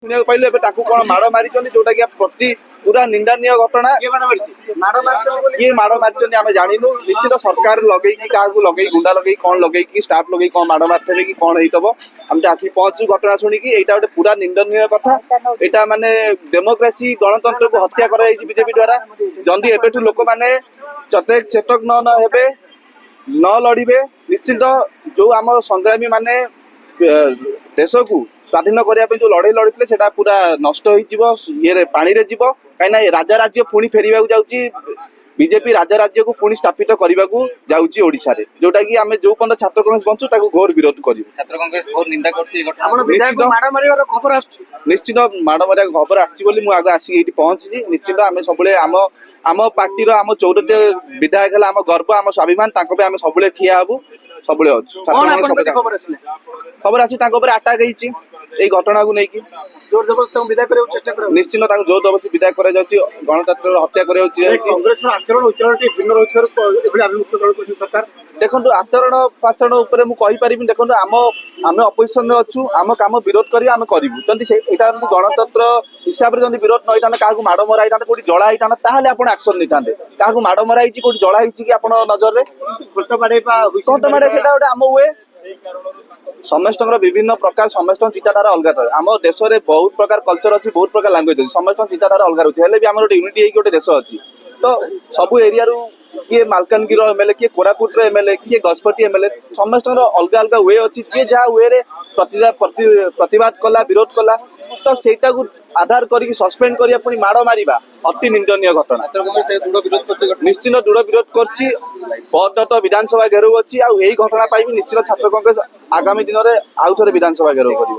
শুনিବାକୁ ପାଇଲୁ ଏବେ ତାକୁ କଣ ମାଡ଼ ମାରିଛନ୍ତି ଯୋଉଟା କି ପ୍ରତି ପୁରା ନିନ୍ଦନୀୟ ଘଟଣା। କିଏ ମାଡ଼ ମାରିଛନ୍ତି ଆମେ ଜାଣିନୁ। ନିଶ୍ଚିତ ସରକାର ଲଗେଇକି କାହାକୁ ଲଗେଇ ଗୁଣ୍ଡା ଲଗେଇକି କଣ ଲଗେଇକି ଷ୍ଟାଫ ଲଗେଇକି କଣ ମାଡ଼ ମାରିଥିବେ କି କଣ ହେଇଥିବ ଆମେ ଆସିକି ପହଞ୍ଚୁ ଘଟଣା ଶୁଣିକି। ଏଇଟା ଗୋଟେ ପୁରା ନିନ୍ଦନୀୟ କଥା। ଏଇଟା ମାନେ ଡେମୋକ୍ରାସି ଗଣତନ୍ତ୍ରକୁ ହତ୍ୟା କରାଯାଇଛି ବିଜେପି ଦ୍ୱାରା। ଯଦି ଏବେଠୁ ଲୋକମାନେ ଚେତକ ନ ହେବେ ନ ଲଢିବେ ନିଶ୍ଚିତ ଯୋଉ ଆମ ସଂଗ୍ରାମୀ ମାନେ ଦେଶକୁ ସ୍ୱାଧୀନ କରିବା ପାଇଁ ଯୋଉ ଲଢେଇ ଲଢିଥିଲେ ସେଟା ପୁରା ନଷ୍ଟ ହେଇଯିବ, ଇଏରେ ପାଣିରେ ଯିବ। କାହିଁକିନା ରାଜା ରାଜ୍ୟ ପୁଣି ଫେରିବାକୁ ଯାଉଛି। ବିଜେପି ରାଜା ରାଜ୍ୟକୁ ପୁଣି ସ୍ଥାପିତ କରିବାକୁ ଯାଉଛି ଓଡିଶାରେ, ଯୋଉଟା କି ଆମେ ଯୋଉ ପର୍ଯ୍ୟନ୍ତ ଛାତ୍ର କଂଗ୍ରେସ ବଞ୍ଚୁ ତାକୁ ଘୋର ବିରୋଧ କରିବୁ। ଛାତ୍ର କଂଗ୍ରେସ ଘୋର ନିନ୍ଦା କରୁଛି। ମାଡ଼ ମାରିବାର ଖବର ଆସୁଛି, ନିଶ୍ଚିତ ମାଡ଼ ମାରିବା ଖବର ଆସିଛି ବୋଲି ମୁଁ ଆଗ ଆସିକି ଏଇଠି ପହଞ୍ଚିଛି। ନିଶ୍ଚିତ ଆମେ ସବୁବେଳେ ଆମ ପାର୍ଟିର ଆମ 14 ବିଧାୟକ ହେଲା ଆମ ଗର୍ବ, ଆମ ସ୍ୱାଭିମାନ। ତାଙ୍କ ପାଇଁ ଆମେ ସବୁବେଳେ ଠିଆ ହବୁ, ସବୁବେଳେ ଅଛୁ। ଖବର ଆସିଛି ତାଙ୍କ ଉପରେ ଆଟାକ୍ ହେଇଛି ଏଇ ଘଟଣାକୁ ନେଇକି। ଜୋର ଜବରଦସ୍ତ ବିଦାୟ କରିବାକୁ ଚେଷ୍ଟା କରାଯାଉଛି। ନିଶ୍ଚିତ ତାଙ୍କୁ ଜୋର ଜବରଦସ୍ତି ବିଦାୟ କରାଯାଉଛି, ଗଣତନ୍ତ୍ରର ହତ୍ୟା କରାଯାଉଛି। କଂଗ୍ରେସର ଆଚରଣ ଉଚ୍ଚାରଣ ଟିକେ ଭିନ୍ନ ରହିଥିବାରୁ ଏଭଳି ଆଭିମୁଖ୍ୟ ଗ୍ରହଣ କରୁଛି ସରକାର। ଦେଖନ୍ତୁ ଆଚରଣ ଉପରେ ମୁଁ କହିପାରିବିନି। ଦେଖନ୍ତୁ ଆମେ ଅପୋଜିସନରେ ଅଛୁ, ଆମ କାମ ବିରୋଧ କରିବା ଆମେ କରିବୁ। ଯଦି ଏଇଟା ଗଣତନ୍ତ୍ର ହିସାବରେ ଯଦି ବିରୋଧ ନ ହେଇଥାନ୍ତା, କାହାକୁ ମାଡ଼ ମରା ହେଇଥାନ୍ତା, କୋଉଠି ଜଳା ହେଇଥାନ୍ତା, ତାହେଲେ ଆପଣ ଆକ୍ସନ ନେଇଥାନ୍ତେ। କାହାକୁ ମାଡ଼ ମରା ହେଇଛି, କୋଉଠି ଜଳା ହେଇଛି କି ଆପଣ ନଜରରେ ଖୋଟ ବାଡେଇବା ସେଟା ଗୋଟେ ଆମ ହୁଏ। ସମସ୍ତଙ୍କର ବିଭିନ୍ନ ପ୍ରକାର ସମସ୍ତଙ୍କ ଚିନ୍ତାଧାରା ଅଲଗା ଥାଏ। ଆମ ଦେଶରେ ବହୁତ ପ୍ରକାର କଲଚର ଅଛି, ବହୁତ ପ୍ରକାର ଲାଙ୍ଗୁଏଜ ଅଛି, ସମସ୍ତଙ୍କ ଚିନ୍ତାଧାରା ଅଲଗା ରହୁଛି। ହେଲେ ବି ଆମର ଗୋଟେ ୟୁନିଟି ହେଇକି ଗୋଟେ ଦେଶ ଅଛି। ତ ସବୁ ଏରିଆରୁ କିଏ ମାଲକାନଗିରିର ଏମଏଲଏ, କିଏ କୋରାପୁଟର ଏମଏଲଏ, କିଏ ଗଜପତି ଏମଏଲଏ, ସମସ୍ତଙ୍କର ଅଲଗା ଅଲଗା ୱେ ଅଛି। କିଏ ଯାହା ୱେରେ ପ୍ରତିବାଦ କଲା, ବିରୋଧ କଲା, ତ ସେଇଟାକୁ ଆଧାର କରିକି ସସ୍ପେଣ୍ଡ କରିବା ପୁଣି ମାଡ଼ ମାରିବା ଅତି ନିନ୍ଦନୀୟ ଘଟଣା। ନିଶ୍ଚିତ ଦୃଢ ବିରୋଧ କରୁଛି। ପରଦତ୍ତ ବିଧାନସଭା ଘେରାଉ ଅଛି। ଆଉ ଏଇ ଘଟଣା ପାଇଁ ବି ନିଶ୍ଚିତ ଛାତ୍ର କଂଗ୍ରେସ ଆଗାମୀ ଦିନରେ ଆଉ ଥରେ ବିଧାନସଭା ଘେରାଉ କରିବ।